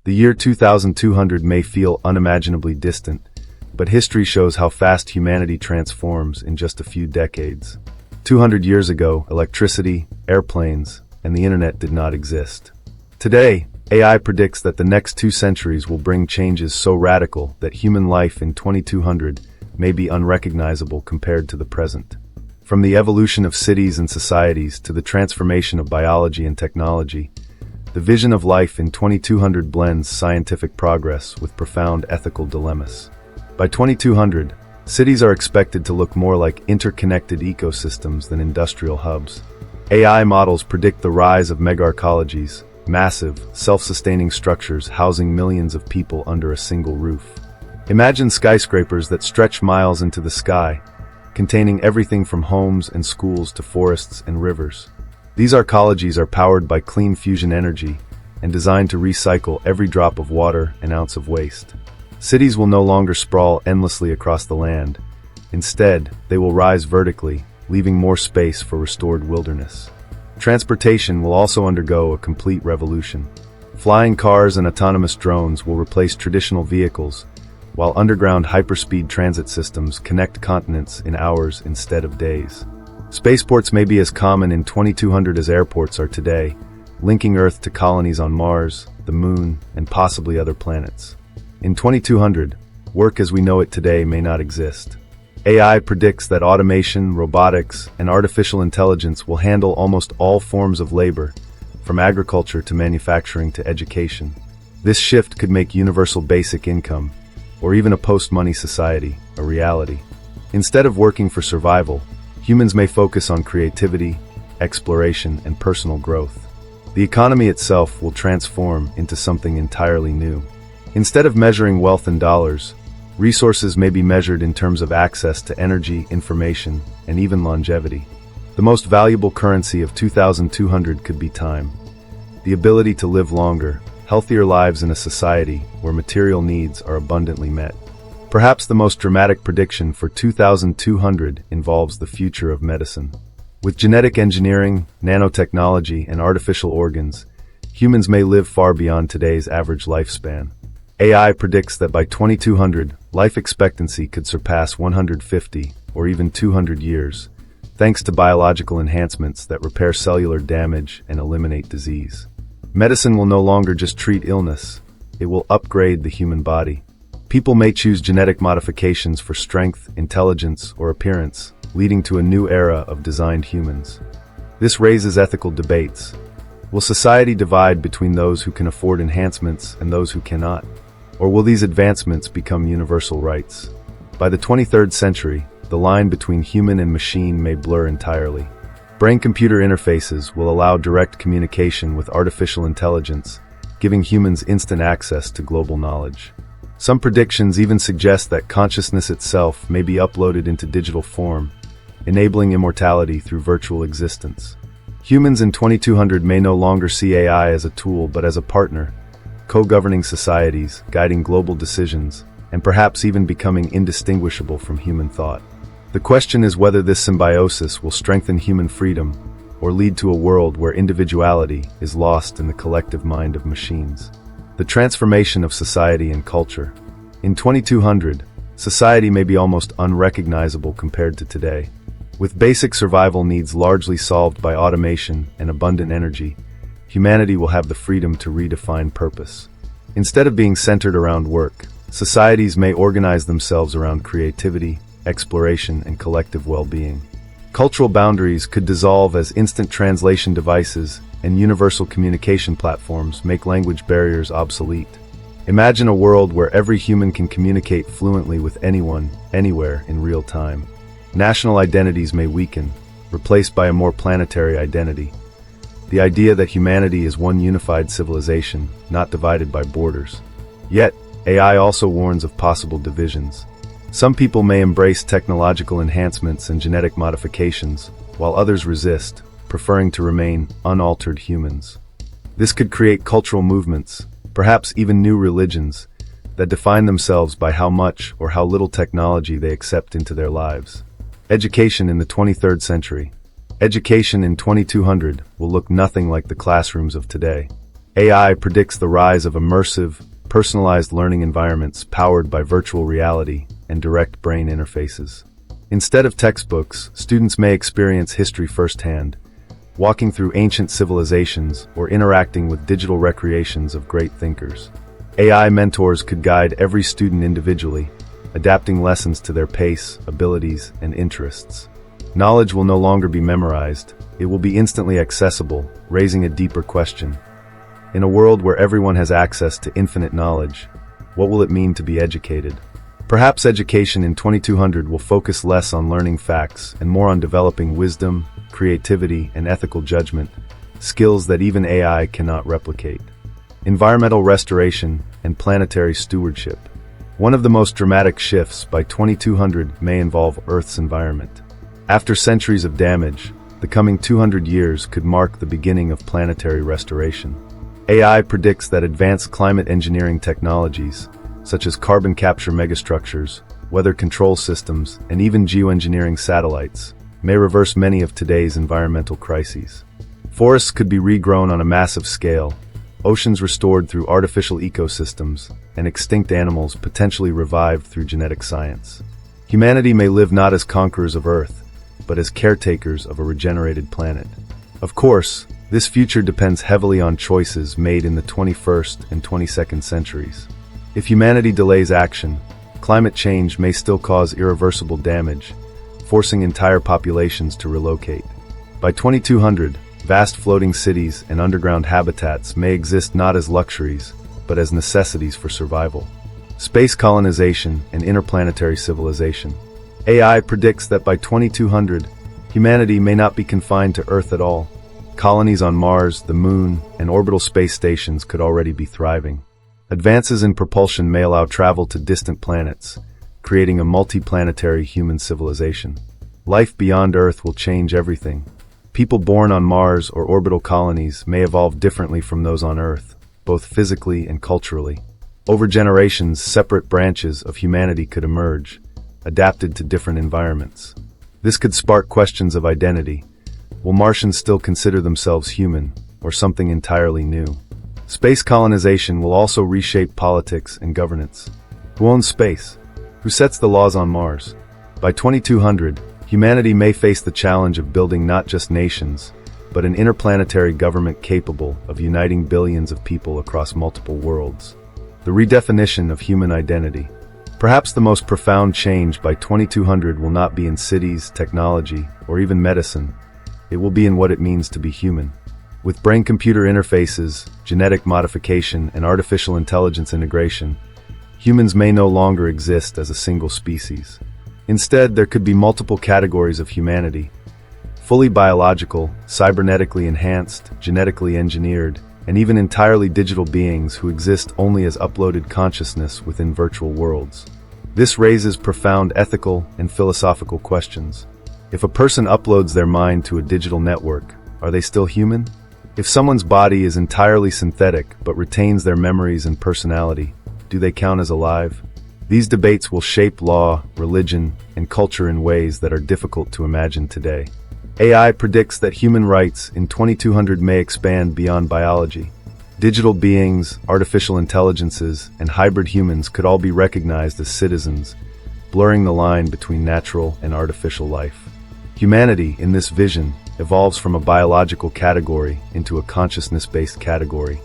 The year 2200 may feel unimaginably distant, but history shows how fast humanity transforms in just a few decades. 200 years ago, electricity, airplanes, and the internet did not exist. Today, AI predicts that the next 2 centuries will bring changes so radical that human life in 2200 may be unrecognizable compared to the present. From the evolution of cities and societies to the transformation of biology and technology, the vision of life in 2200 blends scientific progress with profound ethical dilemmas. By 2200, cities are expected to look more like interconnected ecosystems than industrial hubs. AI models predict the rise of megaarcologies, massive, self-sustaining structures housing millions of people under a single roof. Imagine skyscrapers that stretch miles into the sky, containing everything from homes and schools to forests and rivers. These arcologies are powered by clean fusion energy and designed to recycle every drop of water and ounce of waste. Cities will no longer sprawl endlessly across the land. Instead, they will rise vertically, leaving more space for restored wilderness. Transportation will also undergo a complete revolution. Flying cars and autonomous drones will replace traditional vehicles, while underground hyperspeed transit systems connect continents in hours instead of days. Spaceports may be as common in 2200 as airports are today, linking Earth to colonies on Mars, the Moon, and possibly other planets. In 2200, work as we know it today may not exist. AI predicts that automation, robotics, and artificial intelligence will handle almost all forms of labor, from agriculture to manufacturing to education. This shift could make universal basic income, or even a post-money society, a reality. Instead of working for survival, humans may focus on creativity, exploration, and personal growth. The economy itself will transform into something entirely new. Instead of measuring wealth in dollars, resources may be measured in terms of access to energy, information, and even longevity. The most valuable currency of 2200 could be time. The ability to live longer, healthier lives in a society where material needs are abundantly met. Perhaps the most dramatic prediction for 2200 involves the future of medicine. With genetic engineering, nanotechnology, and artificial organs, humans may live far beyond today's average lifespan. AI predicts that by 2200, life expectancy could surpass 150 or even 200 years, thanks to biological enhancements that repair cellular damage and eliminate disease. Medicine will no longer just treat illness, it will upgrade the human body. People may choose genetic modifications for strength, intelligence, or appearance, leading to a new era of designed humans. This raises ethical debates. Will society divide between those who can afford enhancements and those who cannot? Or will these advancements become universal rights? By the 23rd century, the line between human and machine may blur entirely. Brain-computer interfaces will allow direct communication with artificial intelligence, giving humans instant access to global knowledge. Some predictions even suggest that consciousness itself may be uploaded into digital form, enabling immortality through virtual existence. Humans in 2200 may no longer see AI as a tool but as a partner, co-governing societies, guiding global decisions, and perhaps even becoming indistinguishable from human thought. The question is whether this symbiosis will strengthen human freedom or lead to a world where individuality is lost in the collective mind of machines. The transformation of society and culture. In 2200, society may be almost unrecognizable compared to today. With basic survival needs largely solved by automation and abundant energy, humanity will have the freedom to redefine purpose. Instead of being centered around work, societies may organize themselves around creativity, exploration, and collective well-being. Cultural boundaries could dissolve as instant translation devices and universal communication platforms make language barriers obsolete. Imagine a world where every human can communicate fluently with anyone, anywhere, in real time. National identities may weaken, replaced by a more planetary identity. The idea that humanity is one unified civilization, not divided by borders. Yet, AI also warns of possible divisions. Some people may embrace technological enhancements and genetic modifications, while others resist, preferring to remain unaltered humans. This could create cultural movements, perhaps even new religions, that define themselves by how much or how little technology they accept into their lives. Education in the 23rd century. Education in 2200 will look nothing like the classrooms of today. AI predicts the rise of immersive, personalized learning environments powered by virtual reality and direct brain interfaces. Instead of textbooks, students may experience history firsthand, walking through ancient civilizations or interacting with digital recreations of great thinkers. AI mentors could guide every student individually, adapting lessons to their pace, abilities, and interests. Knowledge will no longer be memorized, it will be instantly accessible, raising a deeper question. In a world where everyone has access to infinite knowledge, what will it mean to be educated? Perhaps education in 2200 will focus less on learning facts and more on developing wisdom, creativity, and ethical judgment, skills that even AI cannot replicate. Environmental restoration and planetary stewardship. One of the most dramatic shifts by 2200 may involve Earth's environment. After centuries of damage, the coming 200 years could mark the beginning of planetary restoration. AI predicts that advanced climate engineering technologies, such as carbon capture megastructures, weather control systems, and even geoengineering satellites, may reverse many of today's environmental crises. Forests could be regrown on a massive scale, oceans restored through artificial ecosystems, and extinct animals potentially revived through genetic science. Humanity may live not as conquerors of Earth, but as caretakers of a regenerated planet. Of course, this future depends heavily on choices made in the 21st and 22nd centuries. If humanity delays action, climate change may still cause irreversible damage, forcing entire populations to relocate. By 2200, vast floating cities and underground habitats may exist not as luxuries, but as necessities for survival. Space colonization and interplanetary civilization. AI predicts that by 2200, humanity may not be confined to Earth at all. Colonies on Mars, the Moon, and orbital space stations could already be thriving. Advances in propulsion may allow travel to distant planets, creating a multi-planetary human civilization. Life beyond Earth will change everything. People born on Mars or orbital colonies may evolve differently from those on Earth, both physically and culturally. Over generations, separate branches of humanity could emerge, adapted to different environments. This could spark questions of identity. Will Martians still consider themselves human, or something entirely new? Space colonization will also reshape politics and governance. Who owns space? Who sets the laws on Mars? By 2200, humanity may face the challenge of building not just nations, but an interplanetary government capable of uniting billions of people across multiple worlds. The redefinition of human identity. Perhaps the most profound change by 2200 will not be in cities, technology, or even medicine. It will be in what it means to be human. With brain-computer interfaces, genetic modification, and artificial intelligence integration, humans may no longer exist as a single species. Instead, there could be multiple categories of humanity: fully biological, cybernetically enhanced, genetically engineered, and even entirely digital beings who exist only as uploaded consciousness within virtual worlds. This raises profound ethical and philosophical questions. If a person uploads their mind to a digital network, are they still human? If someone's body is entirely synthetic but retains their memories and personality, do they count as alive? These debates will shape law, religion, and culture in ways that are difficult to imagine today. AI predicts that human rights in 2200 may expand beyond biology. Digital beings, artificial intelligences, and hybrid humans could all be recognized as citizens, blurring the line between natural and artificial life. Humanity, in this vision, evolves from a biological category into a consciousness-based category.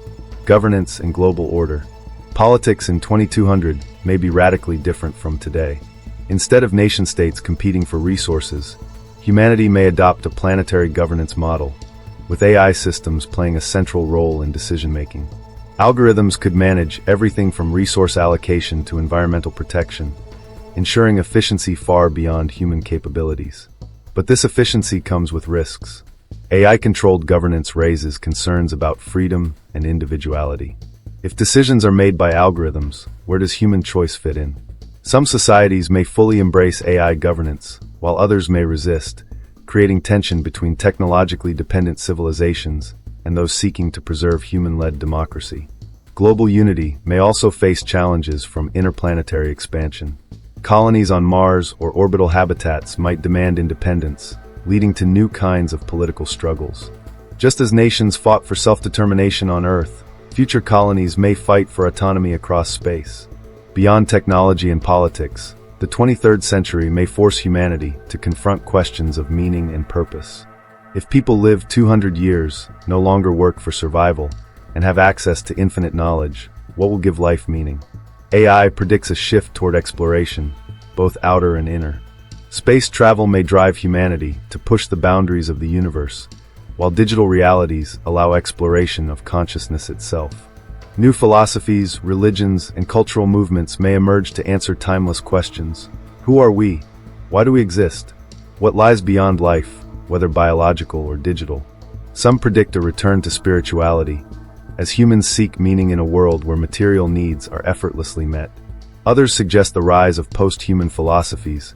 Governance and global order. Politics in 2200 may be radically different from today. Instead of nation-states competing for resources, humanity may adopt a planetary governance model, with AI systems playing a central role in decision-making. Algorithms could manage everything from resource allocation to environmental protection, ensuring efficiency far beyond human capabilities. But this efficiency comes with risks. AI-controlled governance raises concerns about freedom and individuality. If decisions are made by algorithms, where does human choice fit in? Some societies may fully embrace AI governance, while others may resist, creating tension between technologically dependent civilizations and those seeking to preserve human-led democracy. Global unity may also face challenges from interplanetary expansion. Colonies on Mars or orbital habitats might demand independence, leading to new kinds of political struggles. Just as nations fought for self-determination on Earth, Future colonies may fight for autonomy across space. Beyond technology and politics, the 23rd century may force humanity to confront questions of meaning and purpose. If people live 200 years, no longer work for survival, and have access to infinite knowledge, what will give life meaning? AI predicts a shift toward exploration, both outer and inner. Space travel may drive humanity to push the boundaries of the universe, while digital realities allow exploration of consciousness itself. New philosophies, religions, and cultural movements may emerge to answer timeless questions. Who are we? Why do we exist? What lies beyond life, whether biological or digital? Some predict a return to spirituality, as humans seek meaning in a world where material needs are effortlessly met. Others suggest the rise of post-human philosophies,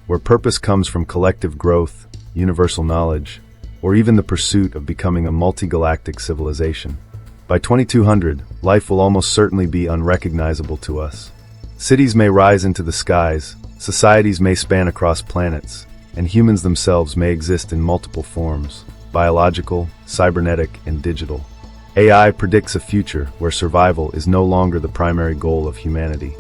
where purpose comes from collective growth, universal knowledge, or even the pursuit of becoming a multi-galactic civilization. By 2200, life will almost certainly be unrecognizable to us. Cities may rise into the skies, societies may span across planets, and humans themselves may exist in multiple forms: biological, cybernetic, and digital. AI predicts a future where survival is no longer the primary goal of humanity.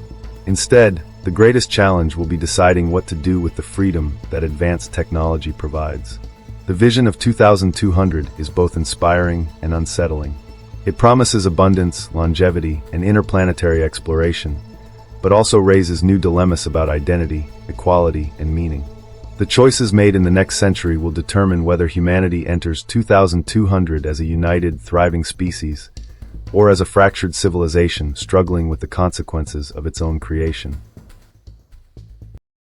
Instead, the greatest challenge will be deciding what to do with the freedom that advanced technology provides. The vision of 2200 is both inspiring and unsettling. It promises abundance, longevity, and interplanetary exploration, but also raises new dilemmas about identity, equality, and meaning. The choices made in the next century will determine whether humanity enters 2200 as a united, thriving species, or as a fractured civilization struggling with the consequences of its own creation.